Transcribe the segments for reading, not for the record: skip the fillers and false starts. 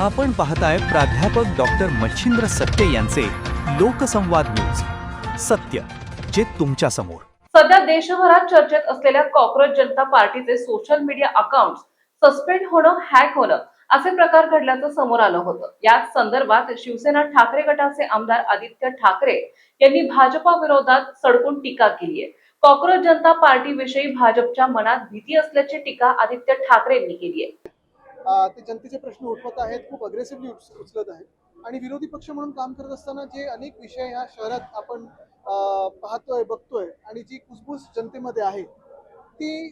आपण पाहताय प्राध्यापक डॉक्टर मच्छिंद्र सत्य यांचे लोकसंवाद न्यूज. सत्य जे तुमच्या समोर. सध्या देशभरात चर्चेत असलेल्या कॉक्रोच जनता पार्टीचे सोशल मीडिया अकाउंट सस्पेंड होणं, हॅक होणं असे प्रकार घडल्याचं समोर आलं होतं. याच संदर्भात शिवसेना ठाकरे गटाचे आमदार आदित्य ठाकरे यांनी भाजपा विरोधात सडकून टीका केली आहे. कॉक्रोच जनता पार्टीविषयी भाजपच्या मनात भीती असल्याची टीका आदित्य ठाकरे यांनी केली आहे. ते जनतेचे प्रश्न उठवत आहेत, खूप अग्रेसिव्हली उचलत आहेत आणि विरोधी पक्ष म्हणून काम करत असताना जे अनेक विषय ह्या शहरात आपण पाहतोय, बघतोय आणि जी कुसबुस जनतेमध्ये आहे ती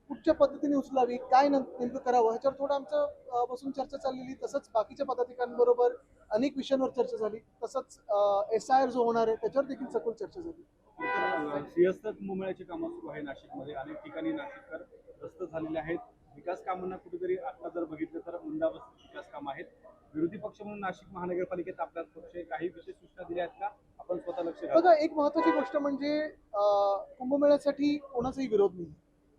कुठच्या पद्धतीने उचलावी, काय नेमकं करावं ह्याच्यावर थोडं आमचं बसून चर्चा चाललेली. तसंच बाकीच्या पदाधिकाऱ्यांबरोबर अनेक विषयांवर चर्चा झाली. तसंच SIR जो होणार आहे त्याच्यावर देखील सखोल चर्चा झाली. सिंहस्थ कुंभमेळ्याची कामं सुरू आहे नाशिकमध्ये. अनेक ठिकाणी नाशिककर त्रस्त झालेले आहेत. विकास कामांना कुठेतरी आता जर बघितलं तर मंदावस्थित विकास कामं आहेत. विरोधी पक्ष म्हणून नाशिक महानगरपालिकेत आपल्या पक्ष काही विशेष सूचना दिल्या आहेत का? आपण स्वतः लक्ष घालू. बघा, एक महत्त्वाची गोष्ट म्हणजे कुंभमेळ्यासाठी कोणाचाही विरोध नाही,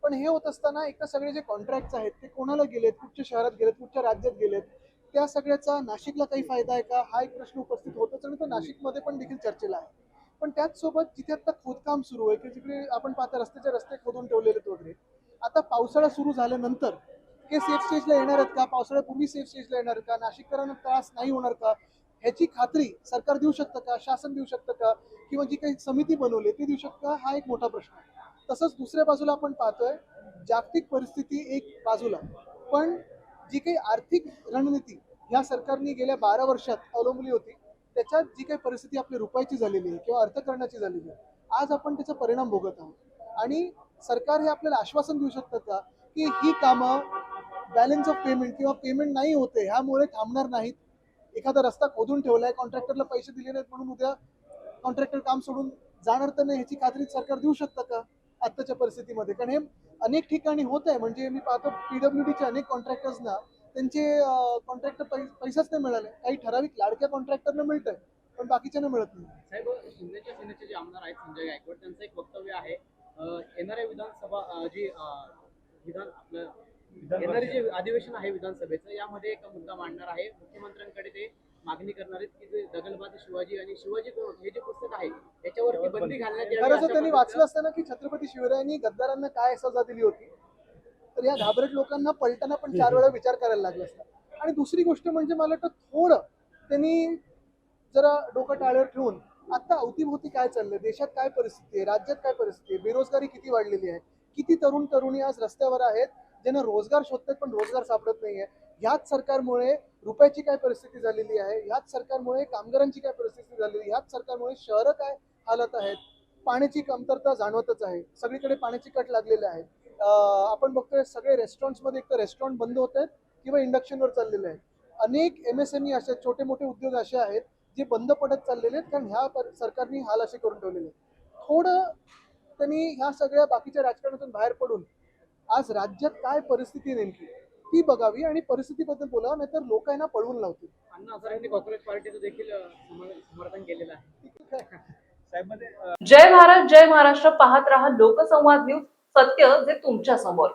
पण हे होत असताना एक तर सगळे जे कॉन्ट्रॅक्ट्स आहेत ते कोणाला गेलेत, कुठच्या शहरात गेलेत, कुठच्या राज्यात गेलेत, त्या सगळ्याचा नाशिकला काही फायदा आहे का, हा एक प्रश्न उपस्थित होतोच आणि तो नाशिकमध्ये पण देखील चर्चेला आहे. पण त्याचसोबत जिथे आता खोदकाम सुरू आहे की जिकडे आपण पाहता रस्ते खोदून ठेवलेले वगैरे, आता पावसाळा सुरू झाल्यानंतर ते सेफ स्टेजला येणार आहेत का, पावसाळ्यापूर्वी सेफ स्टेजला येणार आहेत का, नाशिककरांना त्रास नाही होणार का, ह्याची खात्री सरकार देऊ शकतं का, शासन देऊ शकतं का, किंवा जी काही समिती बनवली ती देऊ शकतं का, हा एक मोठा प्रश्न आहे. तसंच दुसऱ्या बाजूला आपण पाहतोय जागतिक परिस्थिती एक बाजूला, पण जी काही आर्थिक रणनीती ह्या सरकारने गेल्या 12 वर्षात अवलंबली होती त्याच्यात जी काही परिस्थिती आपल्या रुपयाची झालेली आहे किंवा अर्थकारणाची झालेली आहे, आज आपण त्याचा परिणाम भोगत आहोत. आणि सरकार हे आपल्याला आश्वासन देऊ शकतं का की ही कामं बॅलन्स ऑफ पेमेंट किंवा पेमेंट नाही होते ह्यामुळे थांबणार नाहीत. एखादा रस्ता खोदून ठेवलाय, कॉन्ट्रॅक्टरला पैसे दिले नाहीत म्हणून उद्या कॉन्ट्रॅक्टर काम सोडून जाणार तर नाही, ह्याची खात्री सरकार देऊ शकतं का आत्ताच्या परिस्थितीमध्ये? कारण हे अनेक ठिकाणी होत आहे. म्हणजे मी पाहतो PWDचे अनेक कॉन्ट्रॅक्टर्सना त्यांचे कॉन्ट्रॅक्टर पैसाच नाही मिळाले. काही ठराविक लाडक्या कॉन्ट्रॅक्टरना मिळतंय पण बाकीच्यांना मिळत नाही. साहेब, शिंदेच्या सेनेचे जे आमदार आहेत संजय गायकवाड, त्यांचं एक वक्तव्य आहे, येणाऱ्या विधानसभा येणारे जे अधिवेशन आहे विधानसभेचं, यामध्ये एक मुद्दा मांडणार आहे. मुख्यमंत्र्यांकडे ते मागणी करणार आहेत की जे दगलबाज शिवाजी आणि शिवाजी कोण हे जे पुस्तक आहे त्याच्यावरती बंदी घालण्यात यावी. खरं तर त्यांनी वाचलं असताना की छत्रपती शिवरायांनी गद्दारांना काय सजा दिली होती, तर या घाबरट लोकांना पलटाना पण 4 वेळा विचार करायला लागला असता. आणि दुसरी गोष्ट म्हणजे मला वाटतं थोडं त्यांनी जरा डोकं टाळ्यावर ठेवून आता अवतीभोवती काय चाललंय, देशात काय परिस्थिती आहे, राज्यात काय परिस्थिती आहे, बेरोजगारी किती वाढलेली आहे, किती तरुण तरुणी आज रस्त्यावर आहेत ज्यांना रोजगार शोधतात पण रोजगार सापडत नाहीये, ह्याच सरकारमुळे रुपयाची काय परिस्थिती झालेली आहे, ह्याच सरकारमुळे कामगारांची काय परिस्थिती झालेली, ह्याच सरकारमुळे शहरं काय हालत आहेत, पाण्याची कमतरता जाणवतच आहे, सगळीकडे पाण्याची कट लागलेले आहे. आपण बघतोय सगळे रेस्टॉरंट्समध्ये एक तर रेस्टॉरंट बंद होत आहेत किंवा इंडक्शनवर चाललेले आहेत. अनेक MSME असे छोटे मोठे उद्योग असे आहेत जे बंद पडत चाललेले आहेत कारण ह्या सरकारने हाल असे करून ठेवलेले आहेत. थोडं त्यांनी ह्या सगळ्या बाकीच्या राजकारणातून बाहेर पडून आज राज्यात काय परिस्थिती नेमकी ती बघावी आणि परिस्थितीबद्दल बोलावं, नाहीतर लोक यांना पळवून लावतील. अण्णा हजारेंनी कॉंग्रेस पार्टीचं देखील समर्थन केलेलं आहे. साहेब मध्ये जय भारत, जय महाराष्ट्र पाहत रहा लोकसंवाद न्यूज. सत्य जे तुमच्या समोर.